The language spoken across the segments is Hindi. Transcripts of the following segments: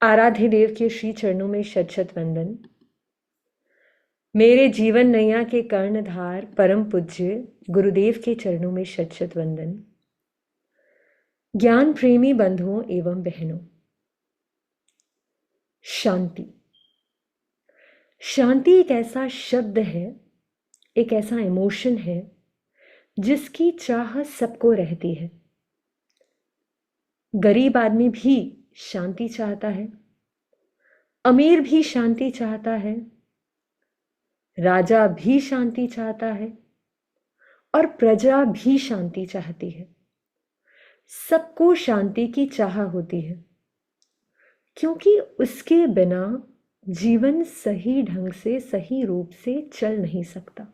आराध्य देव के श्री चरणों में शत शत वंदन। मेरे जीवन नैया के कर्णधार परम पूज्य गुरुदेव के चरणों में शत शत वंदन। ज्ञान प्रेमी बंधुओं एवं बहनों, शांति। शांति एक ऐसा शब्द है, एक ऐसा इमोशन है जिसकी चाह सबको रहती है। गरीब आदमी भी शांति चाहता है, अमीर भी शांति चाहता है, राजा भी शांति चाहता है और प्रजा भी शांति चाहती है। सबको शांति की चाह होती है, क्योंकि उसके बिना जीवन सही ढंग से, सही रूप से चल नहीं सकता।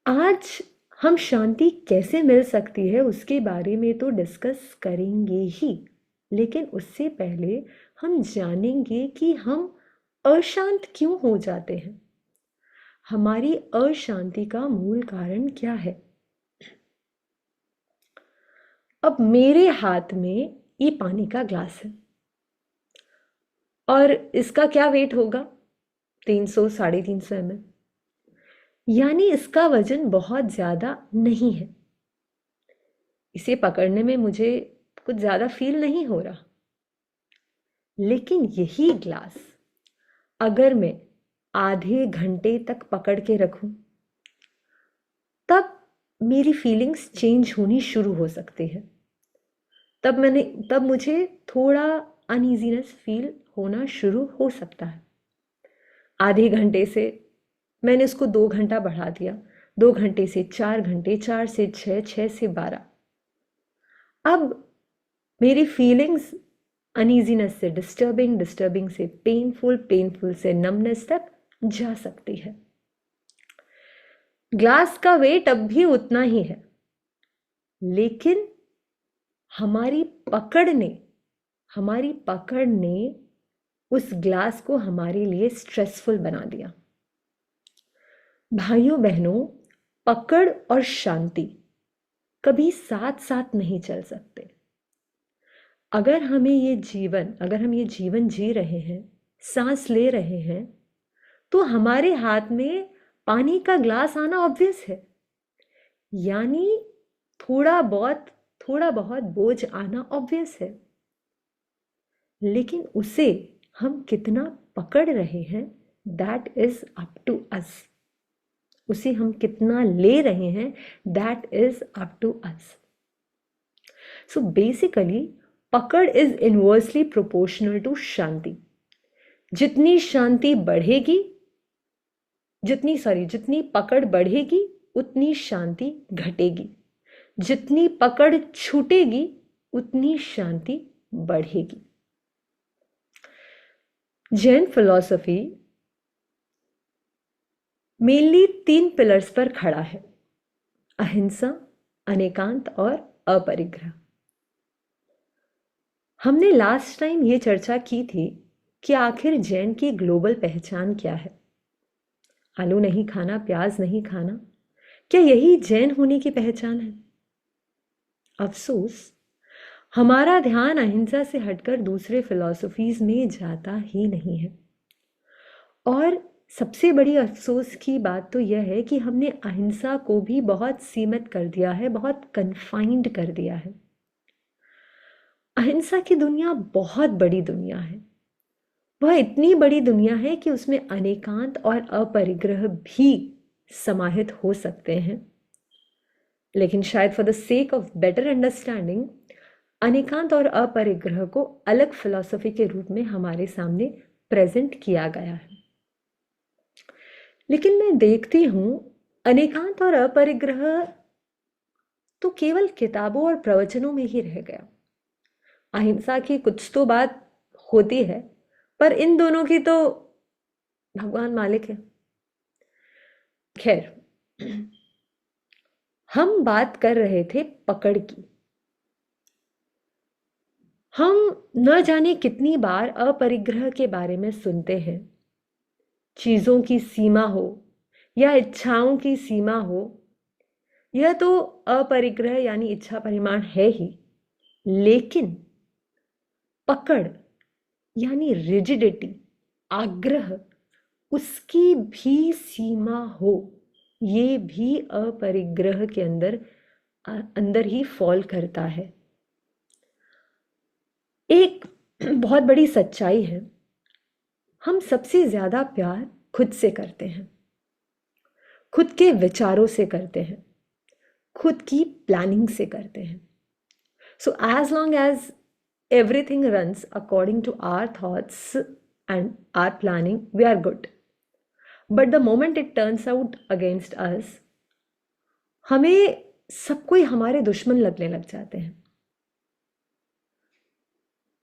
आज हम शांति कैसे मिल सकती है उसके बारे में तो डिस्कस करेंगे ही, लेकिन उससे पहले हम जानेंगे कि हम अशांत क्यों हो जाते हैं, हमारी अशांति का मूल कारण क्या है। अब मेरे हाथ में ये पानी का ग्लास है और इसका क्या वेट होगा, 300 350 ml, यानी इसका वजन बहुत ज्यादा नहीं है। इसे पकड़ने में मुझे कुछ ज्यादा फील नहीं हो रहा, लेकिन यही ग्लास अगर मैं आधे घंटे तक पकड़ के रखूं, तब मेरी फीलिंग्स चेंज होनी शुरू हो सकती है। तब मुझे थोड़ा अनईजीनेस फील होना शुरू हो सकता है। आधे घंटे से मैंने इसको 2 घंटा बढ़ा दिया, 2 घंटे से 4 घंटे, 4 से 6, 6 से 12। अब मेरी फीलिंग्स अनईजीनेस से डिस्टर्बिंग, डिस्टर्बिंग से पेनफुल, पेनफुल से नमनेस तक जा सकती है। ग्लास का वेट अब भी उतना ही है, लेकिन हमारी पकड़ ने उस ग्लास को हमारे लिए स्ट्रेसफुल बना दिया। भाइयों बहनों, पकड़ और शांति कभी साथ साथ नहीं चल सकते। अगर हम ये जीवन जी रहे हैं, सांस ले रहे हैं, तो हमारे हाथ में पानी का ग्लास आना ऑब्वियस है, यानी थोड़ा बहुत बोझ आना ऑब्वियस है। लेकिन उसे हम कितना पकड़ रहे हैं, that is up to us. उसे हम कितना ले रहे हैं, that is up to us. So basically पकड़ इज इनवर्सली प्रोपोर्शनल टू शांति। जितनी पकड़ बढ़ेगी उतनी शांति घटेगी, जितनी पकड़ छूटेगी उतनी शांति बढ़ेगी। जैन फिलॉसफी मेनली 3 पिलर्स पर खड़ा है: अहिंसा, अनेकांत और अपरिग्रह। हमने लास्ट टाइम ये चर्चा की थी कि आखिर जैन की ग्लोबल पहचान क्या है। आलू नहीं खाना, प्याज नहीं खाना, क्या यही जैन होने की पहचान है? अफसोस, हमारा ध्यान अहिंसा से हटकर दूसरे फिलॉसफीज में जाता ही नहीं है। और सबसे बड़ी अफसोस की बात तो यह है कि हमने अहिंसा को भी बहुत सीमित कर दिया है, बहुत कन्फाइंड कर दिया है। अहिंसा की दुनिया बहुत बड़ी दुनिया है। वह इतनी बड़ी दुनिया है कि उसमें अनेकांत और अपरिग्रह भी समाहित हो सकते हैं। लेकिन शायद for the sake of better understanding, अनेकांत और अपरिग्रह को अलग फिलॉसफी के रूप में हमारे सामने प्रेजेंट किया गया है। लेकिन मैं देखती हूं, अनेकांत और अपरिग्रह तो केवल किताबों और प्रवचनों में ही रह गया। अहिंसा की कुछ तो बात होती है, पर इन दोनों की तो भगवान मालिक है। खैर, हम बात कर रहे थे पकड़ की। हम न जाने कितनी बार अपरिग्रह के बारे में सुनते हैं। चीजों की सीमा हो या इच्छाओं की सीमा हो, यह तो अपरिग्रह यानी इच्छा परिमाण है ही। लेकिन पकड़ यानी रिजिडिटी, आग्रह, उसकी भी सीमा हो, ये भी अपरिग्रह के अंदर ही फॉल करता है। एक बहुत बड़ी सच्चाई है, हम सबसे ज्यादा प्यार खुद से करते हैं, खुद के विचारों से करते हैं, खुद की प्लानिंग से करते हैं। So as long as everything runs according to our thoughts and our planning, we are good. But the moment it turns out against us, हमें सब कोई हमारे दुश्मन लगने लग जाते हैं।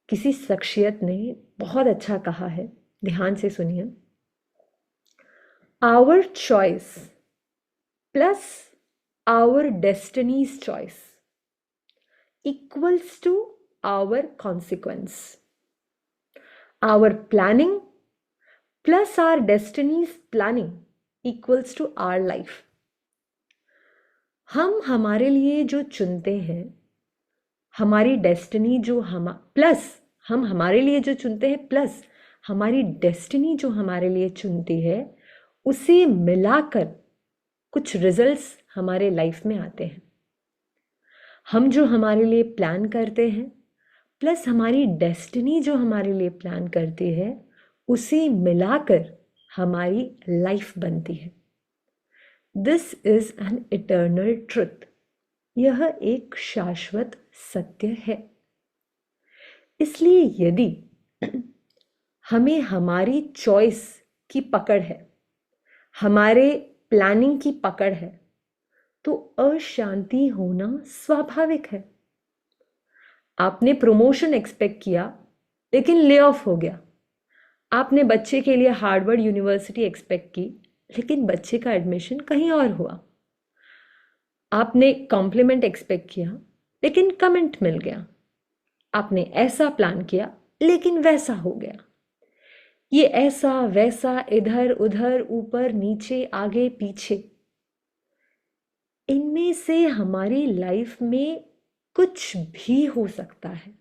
किसी शख्सियत ने बहुत अच्छा कहा है, ध्यान से सुनिए। Our choice plus our destiny's choice equals to our consequence. Our planning plus our destiny's planning equals to our life. हम हमारे लिए जो चुनते हैं, हमारी डेस्टिनी जो हम हमारे लिए जो चुनते हैं प्लस हमारी डेस्टिनी जो हमारे लिए चुनती है, उसे मिलाकर कुछ रिजल्ट्स हमारे लाइफ में आते हैं। हम जो हमारे लिए प्लान करते हैं प्लस हमारी डेस्टिनी जो हमारे लिए प्लान करती है, उसे मिलाकर हमारी लाइफ बनती है। This is an eternal truth. यह एक शाश्वत सत्य है। इसलिए यदि हमें हमारी चॉइस की पकड़ है, हमारे प्लानिंग की पकड़ है, तो अशांति होना स्वाभाविक है। आपने प्रमोशन एक्सपेक्ट किया लेकिन ले ऑफ हो गया। आपने बच्चे के लिए हार्वर्ड यूनिवर्सिटी एक्सपेक्ट की लेकिन बच्चे का एडमिशन कहीं और हुआ। आपने कॉम्प्लीमेंट एक्सपेक्ट किया लेकिन कमेंट मिल गया। आपने ऐसा प्लान किया लेकिन वैसा हो गया। ये ऐसा वैसा, इधर उधर, ऊपर नीचे, आगे पीछे, इनमें से हमारी लाइफ में कुछ भी हो सकता है।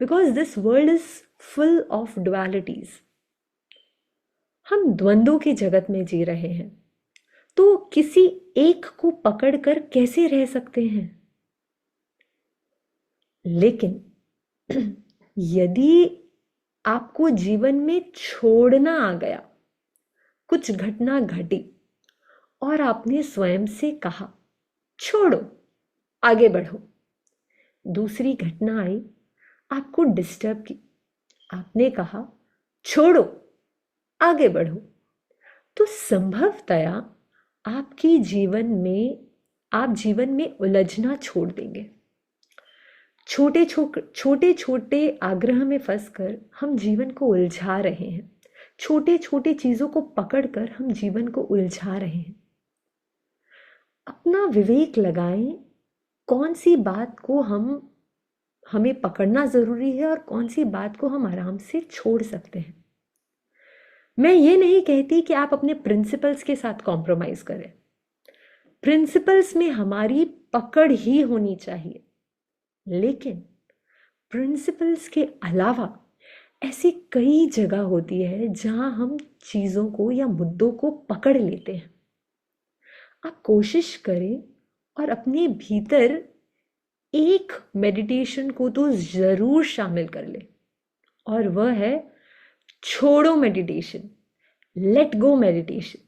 Because this world is full of dualities. हम द्वंद्वों की जगत में जी रहे हैं, तो किसी एक को पकड़कर कैसे रह सकते हैं? लेकिन यदि आपको जीवन में छोड़ना आ गया, कुछ घटना घटी और आपने स्वयं से कहा छोड़ो, आगे बढ़ो। दूसरी घटना आई, आपको डिस्टर्ब की, आपने कहा छोड़ो, आगे बढ़ो। तो संभवतया आप जीवन में उलझना छोड़ देंगे। छोटे छोटे आग्रह में फंसकर हम जीवन को उलझा रहे हैं। छोटे छोटे चीजों को पकड़कर हम जीवन को उलझा रहे हैं। अपना विवेक लगाएं, कौन सी बात को हमें पकड़ना जरूरी है और कौन सी बात को हम आराम से छोड़ सकते हैं। मैं ये नहीं कहती कि आप अपने प्रिंसिपल्स के साथ कॉम्प्रोमाइज करें। प्रिंसिपल्स में हमारी पकड़ ही होनी चाहिए, लेकिन प्रिंसिपल्स के अलावा ऐसी कई जगह होती है जहां हम चीजों को या मुद्दों को पकड़ लेते हैं। आप कोशिश करें और अपने भीतर एक मेडिटेशन को तो जरूर शामिल कर ले, और वह है छोड़ो मेडिटेशन, लेट गो मेडिटेशन।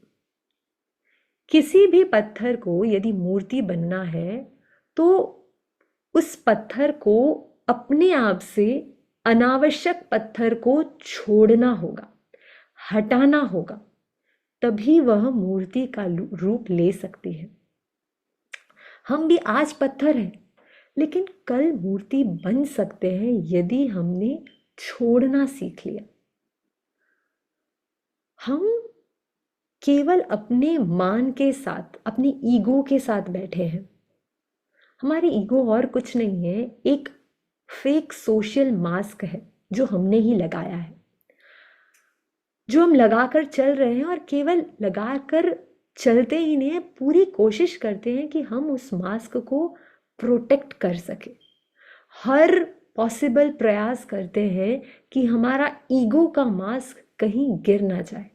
किसी भी पत्थर को यदि मूर्ति बनना है तो उस पत्थर को अपने आप से, अनावश्यक पत्थर को छोड़ना होगा, हटाना होगा, तभी वह मूर्ति का रूप ले सकती है। हम भी आज पत्थर हैं, लेकिन कल मूर्ति बन सकते हैं यदि हमने छोड़ना सीख लिया। हम केवल अपने मान के साथ, अपने ईगो के साथ बैठे हैं। हमारी ईगो और कुछ नहीं है, एक फेक सोशल मास्क है जो हमने ही लगाया है, जो हम लगाकर चल रहे हैं। और केवल लगाकर चलते ही नहीं है, पूरी कोशिश करते हैं कि हम उस मास्क को प्रोटेक्ट कर सके। हर पॉसिबल प्रयास करते हैं कि हमारा ईगो का मास्क कहीं गिर ना जाए।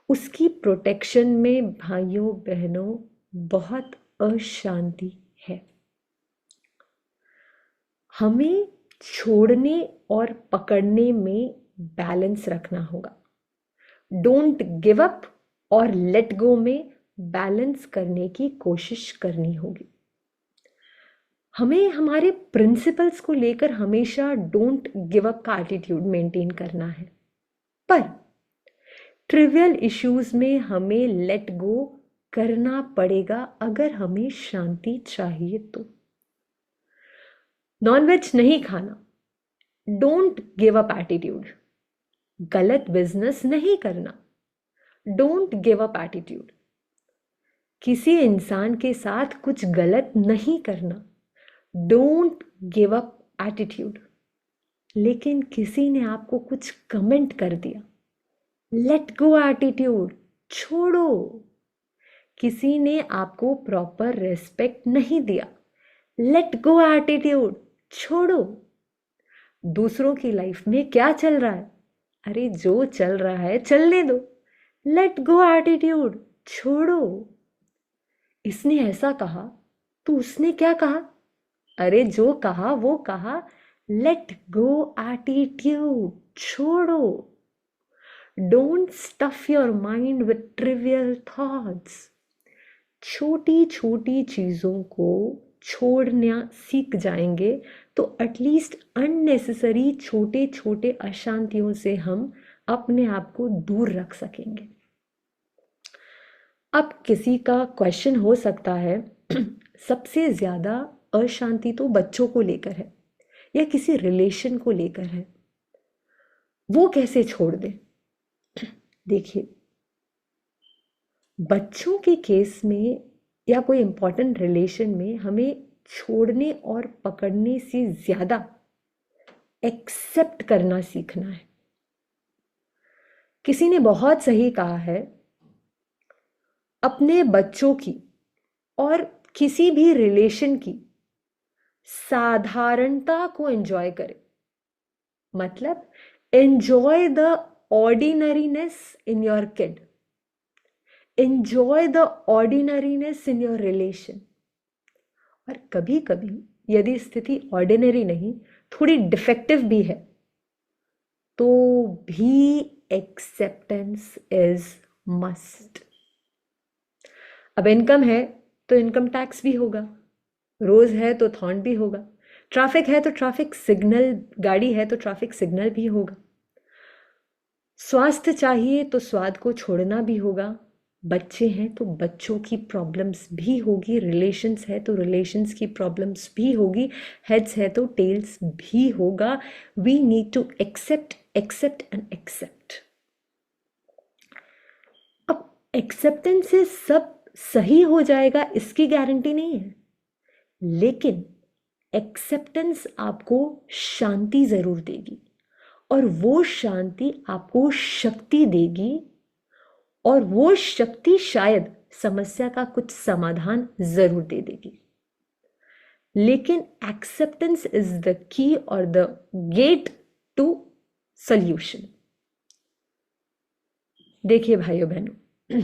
उसकी प्रोटेक्शन में भाइयों बहनों बहुत अशांति है। हमें छोड़ने और पकड़ने में बैलेंस रखना होगा। डोंट गिव अप और लेट गो में बैलेंस करने की कोशिश करनी होगी। हमें हमारे प्रिंसिपल्स को लेकर हमेशा डोंट गिव अप का एटीट्यूड मेंटेन करना है, पर ट्रिवियल इश्यूज में हमें लेट गो करना पड़ेगा अगर हमें शांति चाहिए तो। नॉनवेज नहीं खाना, डोंट गिव अप एटीट्यूड। गलत बिजनेस नहीं करना, डोंट गिव अप एटीट्यूड। किसी इंसान के साथ कुछ गलत नहीं करना, डोंट गिव अप एटीट्यूड। लेकिन किसी ने आपको कुछ कमेंट कर दिया, लेट गो एटीट्यूड, छोड़ो। किसी ने आपको प्रॉपर रेस्पेक्ट नहीं दिया, लेट गो एटीट्यूड, छोड़ो। दूसरों की लाइफ में क्या चल रहा है, अरे जो चल रहा है चलने दो, लेट गो एटीट्यूड, छोड़ो। इसने ऐसा कहा तो उसने क्या कहा, अरे जो कहा वो कहा, लेट गो एटीट्यूड, छोड़ो। Don't stuff your mind with trivial thoughts. छोटी छोटी चीजों को छोड़ना सीख जाएंगे तो एटलीस्ट अननेसेसरी छोटे छोटे अशांतियों से हम अपने आप को दूर रख सकेंगे। अब किसी का क्वेश्चन हो सकता है सबसे ज्यादा अशांति तो बच्चों को लेकर है या किसी रिलेशन को लेकर है, वो कैसे छोड़ दे। देखिए, बच्चों के केस में या कोई इंपॉर्टेंट रिलेशन में हमें छोड़ने और पकड़ने से ज्यादा एक्सेप्ट करना सीखना है। किसी ने बहुत सही कहा है, अपने बच्चों की और किसी भी रिलेशन की साधारणता को एंजॉय करें। मतलब enjoy the ordinariness in your kid, enjoy the ordinariness in your relation. और कभी कभी यदि स्थिति ऑर्डिनरी नहीं, थोड़ी डिफेक्टिव भी है, तो भी एक्सेप्टेंस इज मस्ट। अब इनकम है तो इनकम टैक्स भी होगा, रोज है तो थॉर्न भी होगा, ट्रैफिक है तो ट्रैफिक सिग्नल, गाड़ी है तो ट्रैफिक सिग्नल भी होगा। स्वास्थ्य चाहिए तो स्वाद को छोड़ना भी होगा, बच्चे हैं तो बच्चों की प्रॉब्लम्स भी होगी, रिलेशंस है तो रिलेशंस की प्रॉब्लम्स भी होगी, हेड्स है तो टेल्स भी होगा। We need to accept accept and accept. अब एक्सेप्टेंस से सब सही हो जाएगा इसकी गारंटी नहीं है, लेकिन एक्सेप्टेंस आपको शांति जरूर देगी और वो शांति आपको शक्ति देगी और वो शक्ति शायद समस्या का कुछ समाधान जरूर दे देगी। लेकिन एक्सेप्टेंस इज द की और द गेट टू सॉल्यूशन। देखिए भाइयों बहनों,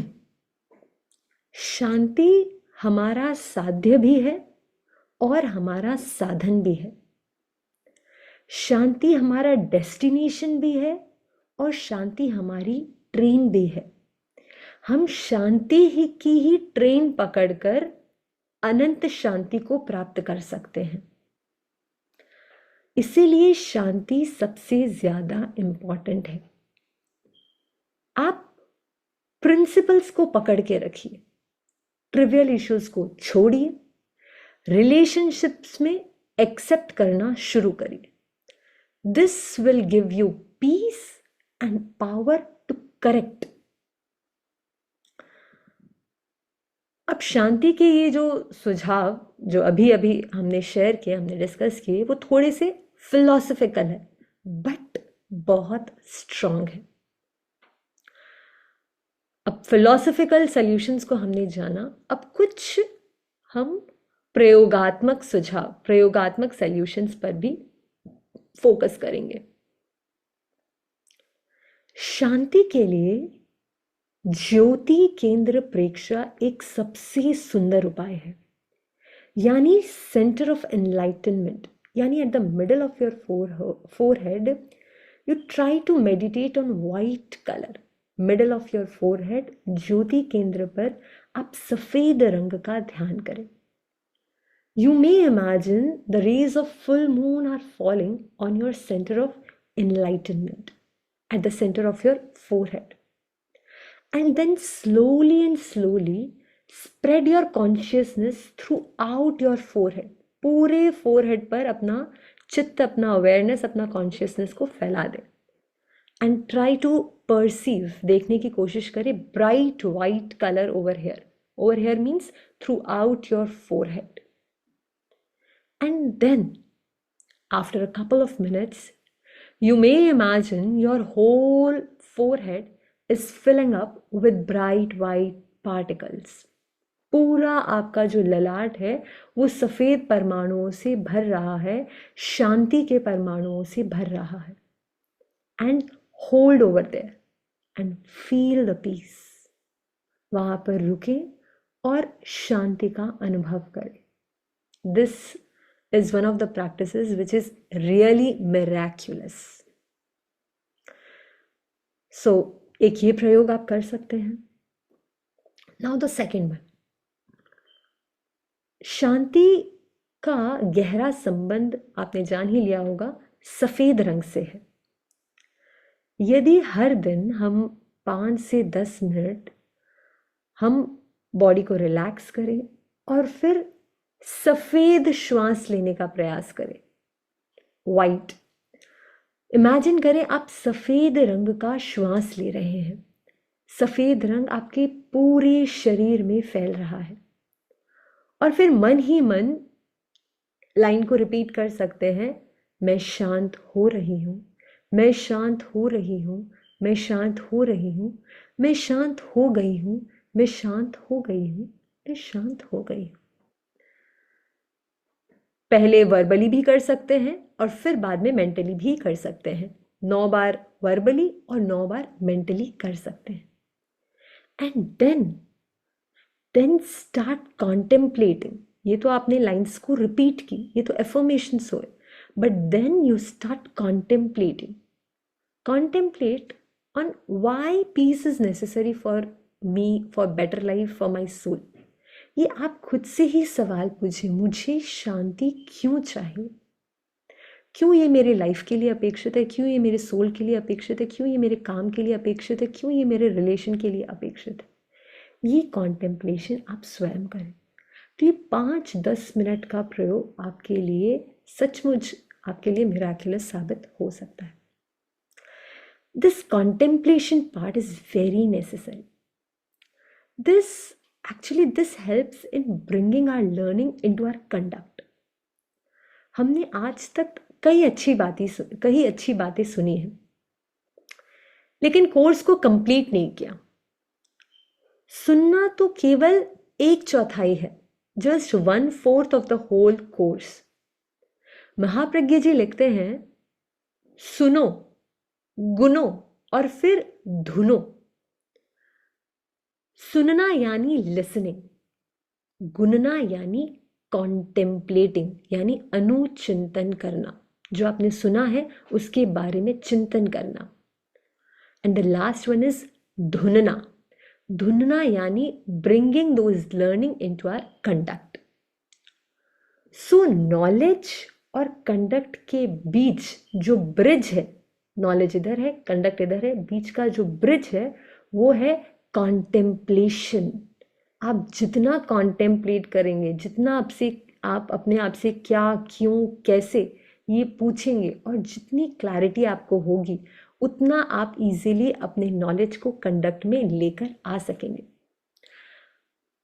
शांति हमारा साध्य भी है और हमारा साधन भी है। शांति हमारा डेस्टिनेशन भी है और शांति हमारी ट्रेन भी है। हम शांति ही की ही ट्रेन पकड़कर अनंत शांति को प्राप्त कर सकते हैं। इसीलिए शांति सबसे ज्यादा इंपॉर्टेंट है। आप प्रिंसिपल्स को पकड़ के रखिए, ट्रिवियल इश्यूज को छोड़िए, रिलेशनशिप्स में एक्सेप्ट करना शुरू करिए। This will give you peace and power to correct. अब शांति के ये जो सुझाव जो अभी अभी हमने शेयर किए, हमने डिस्कस किए, वो थोड़े से फिलोसफिकल है बट बहुत स्ट्रांग है। अब फिलोसफिकल सॉल्यूशंस को हमने जाना, अब कुछ हम प्रयोगात्मक सुझाव, प्रयोगात्मक सॉल्यूशंस पर भी फोकस करेंगे। शांति के लिए ज्योति केंद्र प्रेक्षा एक सबसे सुंदर उपाय है। यानी सेंटर ऑफ एनलाइटनमेंट, यानी at the middle of your forehead you try to meditate on white colour. Middle of your forehead, ज्योति केंद्र पर आप सफेद रंग का ध्यान करें। You may imagine the rays of full moon are falling on your center of enlightenment, at the center of your forehead. And then slowly and slowly spread your consciousness throughout your forehead. पूरे forehead पर अपना चित्त, अपना awareness, अपना consciousness को फैला दे। And try to perceive, देखने की कोशिश करें bright white color over here. Over here means throughout your forehead. And then, after a couple of minutes, you may imagine your whole forehead is filling up with bright white particles. पूरा आपका जो ललाट है वो सफेद परमाणुओं से भर रहा है, शांति के परमाणुओं से भर रहा है। And hold over there and feel the peace. वहां पर रुकें और शांति का अनुभव करें। This is one of the practices which is really miraculous. So, एक ये प्रयोग आप कर सकते हैं। Now the second one. शांति का गहरा संबंध आपने जान ही लिया होगा, सफेद रंग से है। यदि हर दिन हम 5 से 10 मिनट हम बॉडी को रिलैक्स करें और फिर सफेद श्वास लेने का प्रयास करें, वाइट, इमेजिन करें आप सफेद रंग का श्वास ले रहे हैं। सफेद रंग आपके पूरे शरीर में फैल रहा है और फिर मन ही मन लाइन को रिपीट कर सकते हैं, मैं शांत हो रही हूं, मैं शांत हो रही हूं, मैं शांत हो रही हूं, मैं शांत हो गई हूं, मैं शांत हो गई हूं, मैं शांत हो गई हूं। पहले वर्बली भी कर सकते हैं और फिर बाद में मेंटली भी कर सकते हैं। 9 बार वर्बली और 9 बार मेंटली कर सकते हैं। And then start contemplating. ये तो आपने लाइन्स को रिपीट की, ये तो एफर्मेशंस हुए, but then you start contemplating. Contemplate on why peace is necessary for me, for better life, for my soul. ये आप खुद से ही सवाल पूछिए, मुझे शांति क्यों चाहिए? क्यों ये मेरे लाइफ के लिए अपेक्षित है? क्यों ये मेरे सोल के लिए अपेक्षित है? क्यों ये मेरे काम के लिए अपेक्षित है? क्यों ये मेरे रिलेशन के लिए अपेक्षित है? ये कॉन्टेम्पलेशन आप स्वयं करें। तो ये 5-10 मिनट का प्रयोग आपके लिए सचमुच आपके लिए मिराकुलस साबित हो सकता है। This contemplation part is very necessary. This helps in bringing our learning into our conduct. हमने आज तक कई अच्छी बातें सुनी हैं, लेकिन कोर्स को कंप्लीट नहीं किया। सुनना तो केवल 1/4 है, just 1/4 of the whole course. Mahapragya ji लिखते हैं, सुनो, गुनो और फिर धुनो। सुनना यानी लिसनिंग, गुनना यानी कॉन्टेम्पलेटिंग, यानी अनुचिंतन करना। जो आपने सुना है उसके बारे में चिंतन करना। And the last one is धुनना। धुनना यानी bringing those learning into our conduct. So knowledge और कंडक्ट के बीच जो ब्रिज है, नॉलेज इधर है, कंडक्ट इधर है, बीच का जो ब्रिज है वो है कॉन्टेम्पलेशन। आप जितना कॉन्टेम्पलेट करेंगे, जितना आप अपने आप से क्या, क्यों, कैसे ये पूछेंगे और जितनी क्लैरिटी आपको होगी, उतना आप इजीली अपने नॉलेज को कंडक्ट में लेकर आ सकेंगे।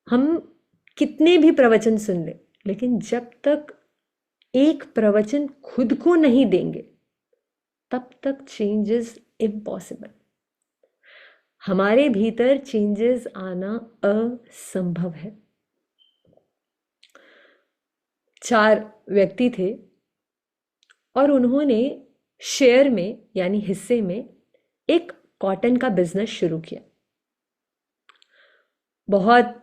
हम कितने भी प्रवचन सुन लें, लेकिन जब तक एक प्रवचन खुद को नहीं देंगे तब तक चेंज इज इम्पॉसिबल। हमारे भीतर चेंजेस आना असंभव है। 4 व्यक्ति थे और उन्होंने शेयर में यानी हिस्से में एक कॉटन का बिजनेस शुरू किया। बहुत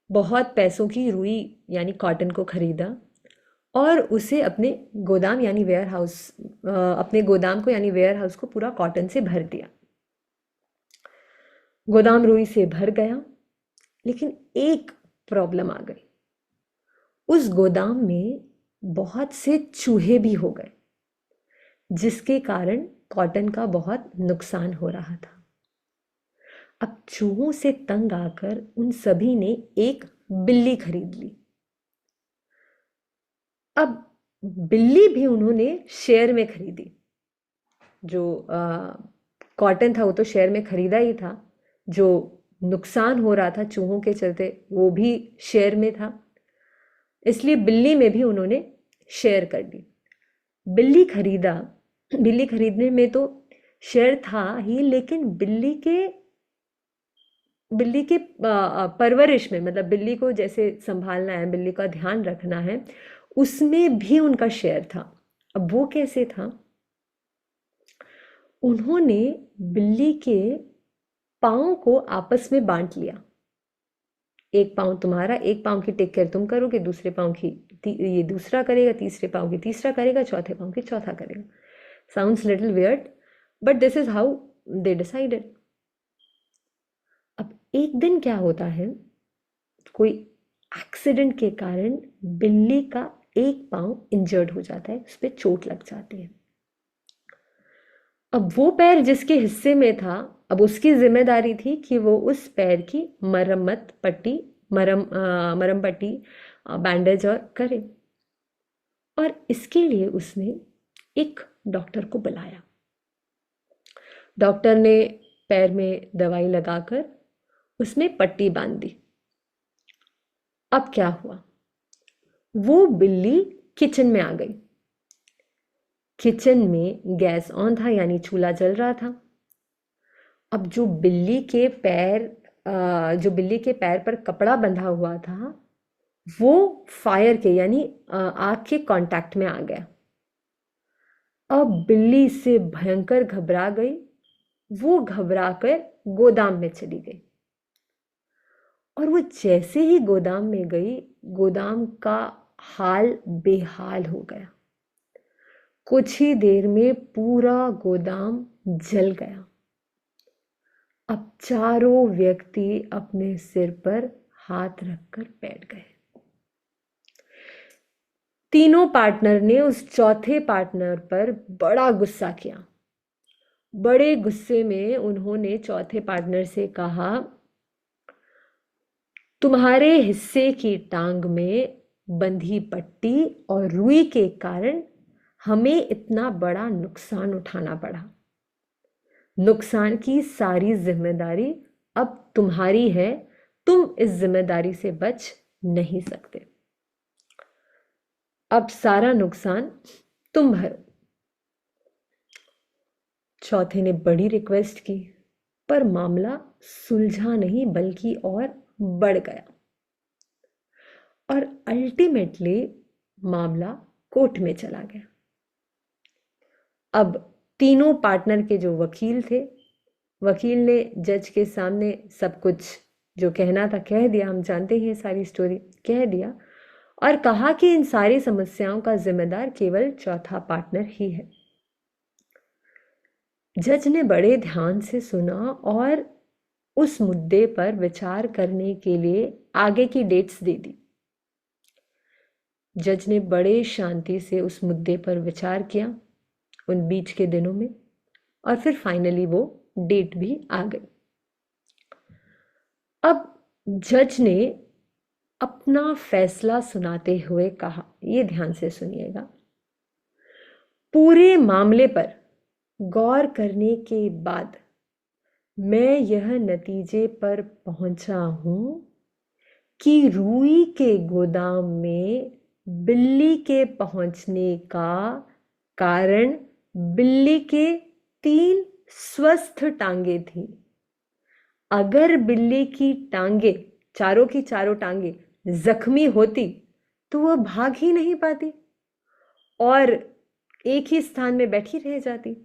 बहुत पैसों की रुई यानी कॉटन को खरीदा और उसे अपने गोदाम यानी वेयर हाउस अपने गोदाम को यानी वेयर हाउस को पूरा कॉटन से भर दिया। गोदाम रुई से भर गया, लेकिन एक प्रॉब्लम आ गई। उस गोदाम में बहुत से चूहे भी हो गए, जिसके कारण कॉटन का बहुत नुकसान हो रहा था। अब चूहों से तंग आकर उन सभी ने एक बिल्ली खरीद ली। अब बिल्ली भी उन्होंने शेयर में खरीदी। जो कॉटन था वो तो शेयर में खरीदा ही था, जो नुकसान हो रहा था चूहों के चलते वो भी शेयर में था, इसलिए बिल्ली में भी उन्होंने शेयर कर दी। बिल्ली खरीदा, बिल्ली खरीदने में तो शेयर था ही, लेकिन बिल्ली के परवरिश में, मतलब बिल्ली को जैसे संभालना है, बिल्ली का ध्यान रखना है, उसमें भी उनका शेयर था। अब वो कैसे था? उन्होंने बिल्ली के पाँव को आपस में बांट लिया। एक पाँव तुम्हारा, एक पाँव की टेक केयर तुम करोगे, दूसरे पाँव की ये दूसरा करेगा, तीसरे पाँव की तीसरा करेगा, चौथे पाँव की चौथा करेगा। Sounds little weird, but this is how they decided. अब एक दिन क्या होता है, कोई एक्सीडेंट के कारण बिल्ली का एक पाँव इंजर्ड हो जाता है, उस पर चोट लग जाती है। अब वो पैर जिसके हिस्से में था, अब उसकी जिम्मेदारी थी कि वो उस पैर की मरम्म पट्टी, बैंडेज और करे। और इसके लिए उसने एक डॉक्टर को बुलाया। डॉक्टर ने पैर में दवाई लगाकर उसमें पट्टी बांध दी। अब क्या हुआ, वो बिल्ली किचन में आ गई। किचन में गैस ऑन था यानी चूल्हा जल रहा था। अब जो बिल्ली के पैर पर कपड़ा बंधा हुआ था, वो फायर के यानी आग के कांटेक्ट में आ गया। अब बिल्ली से भयंकर घबरा गई। वो घबरा कर गोदाम में चली गई, और वो जैसे ही गोदाम में गई, गोदाम का हाल बेहाल हो गया। कुछ ही देर में पूरा गोदाम जल गया। अब चारों व्यक्ति अपने सिर पर हाथ रखकर बैठ गए। तीनों पार्टनर ने उस चौथे पार्टनर पर बड़ा गुस्सा किया। बड़े गुस्से में उन्होंने चौथे पार्टनर से कहा, तुम्हारे हिस्से की टांग में बंधी पट्टी और रुई के कारण हमें इतना बड़ा नुकसान उठाना पड़ा। नुकसान की सारी जिम्मेदारी अब तुम्हारी है, तुम इस जिम्मेदारी से बच नहीं सकते। अब सारा नुकसान तुम भरो। चौथे ने बड़ी रिक्वेस्ट की, पर मामला सुलझा नहीं बल्कि और बढ़ गया, और अल्टीमेटली मामला कोर्ट में चला गया। अब तीनों पार्टनर के जो वकील थे, वकील ने जज के सामने सब कुछ जो कहना था कह दिया। हम जानते हैं सारी स्टोरी, कह दिया और कहा कि इन सारी समस्याओं का जिम्मेदार केवल चौथा पार्टनर ही है। जज ने बड़े ध्यान से सुना और उस मुद्दे पर विचार करने के लिए आगे की डेट्स दे दी। जज ने बड़े शांति से उस मुद्दे पर विचार किया उन बीच के दिनों में, और फिर फाइनली वो डेट भी आ गई। अब जज ने अपना फैसला सुनाते हुए कहा, ये ध्यान से सुनिएगा, पूरे मामले पर गौर करने के बाद मैं यह नतीजे पर पहुंचा हूं कि रुई के गोदाम में बिल्ली के पहुंचने का कारण बिल्ली के 3 स्वस्थ टांगे थी। अगर बिल्ली की टांगे, चारों की चारों टांगे जख्मी होती तो वह भाग ही नहीं पाती और एक ही स्थान में बैठी रह जाती।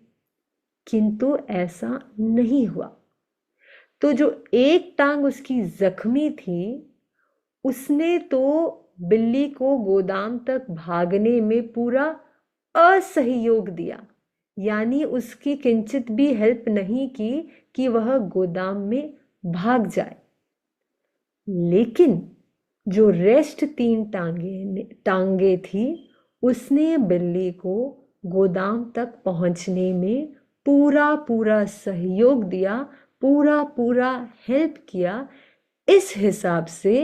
किंतु ऐसा नहीं हुआ। तो जो एक टांग उसकी जख्मी थी, उसने तो बिल्ली को गोदाम तक भागने में पूरा असहयोग दिया, यानी उसकी किंचित भी हेल्प नहीं की कि वह गोदाम में भाग जाए। लेकिन जो रेस्ट 3 टांगे थी, उसने बिल्ली को गोदाम तक पहुंचने में पूरा पूरा सहयोग दिया, पूरा पूरा हेल्प किया। इस हिसाब से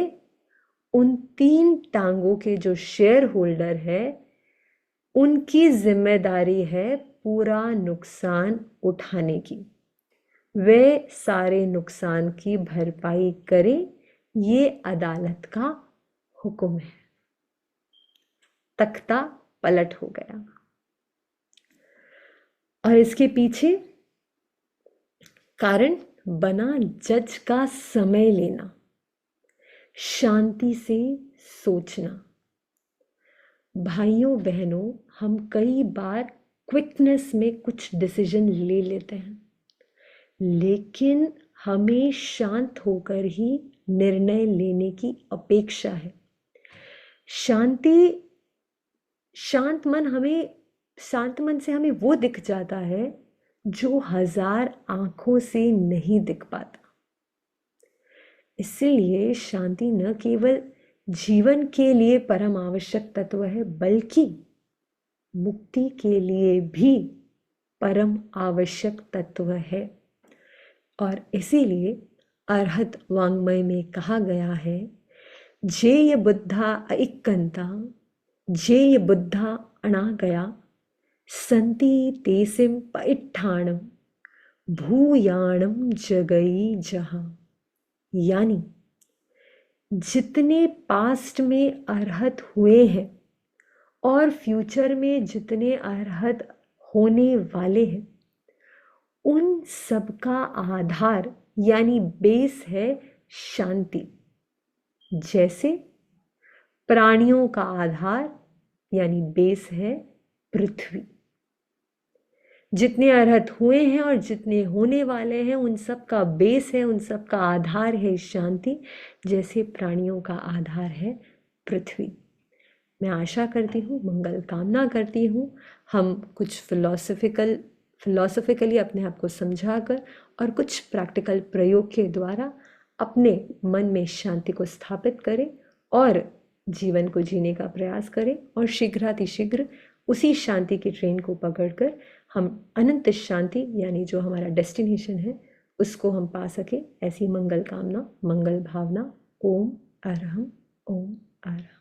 उन 3 टांगों के जो शेयर होल्डर है, उनकी जिम्मेदारी है पूरा नुकसान उठाने की। वे सारे नुकसान की भरपाई करें, ये अदालत का हुक्म है। तख्ता पलट हो गया। और इसके पीछे कारण बना जज का समय लेना, शांति से सोचना। भाइयों बहनों, हम कई बार क्विकनेस में कुछ डिसीजन ले लेते हैं, लेकिन हमें शांत होकर ही निर्णय लेने की अपेक्षा है। शांत मन से हमें वो दिख जाता है जो 1000 आंखों से नहीं दिख पाता। इसलिए शांति न केवल जीवन के लिए परम आवश्यक तत्व है, बल्कि मुक्ति के लिए भी परम आवश्यक तत्व है। और इसीलिए अरहत वाङ्मय में कहा गया है, जेय बुद्धा ऐक्कन्ता, जेय बुद्धा अनागया, संति तेसिम पैट्ठाणम भूयाणम जगई जहां। यानी जितने पास्ट में अरहत हुए हैं और फ्यूचर में जितने अरहत होने वाले हैं, उन सबका आधार यानी बेस है शांति। जैसे प्राणियों का आधार यानी बेस है पृथ्वी। जितने अरहत हुए हैं और जितने होने वाले हैं, उन सब का बेस है, उन सब का आधार है शांति, जैसे प्राणियों का आधार है पृथ्वी। मैं आशा करती हूँ, मंगल कामना करती हूँ, हम कुछ फिलोसफिकली अपने आप को समझाकर और कुछ प्रैक्टिकल प्रयोग के द्वारा अपने मन में शांति को स्थापित करें और जीवन को जीने का प्रयास करें, और शीघ्रातिशीघ्र उसी शांति की ट्रेन को पकड़कर हम अनंत शांति यानी जो हमारा डेस्टिनेशन है उसको हम पा सके। ऐसी मंगल कामना, मंगल भावना। ओम अरहम, ओम अरहम।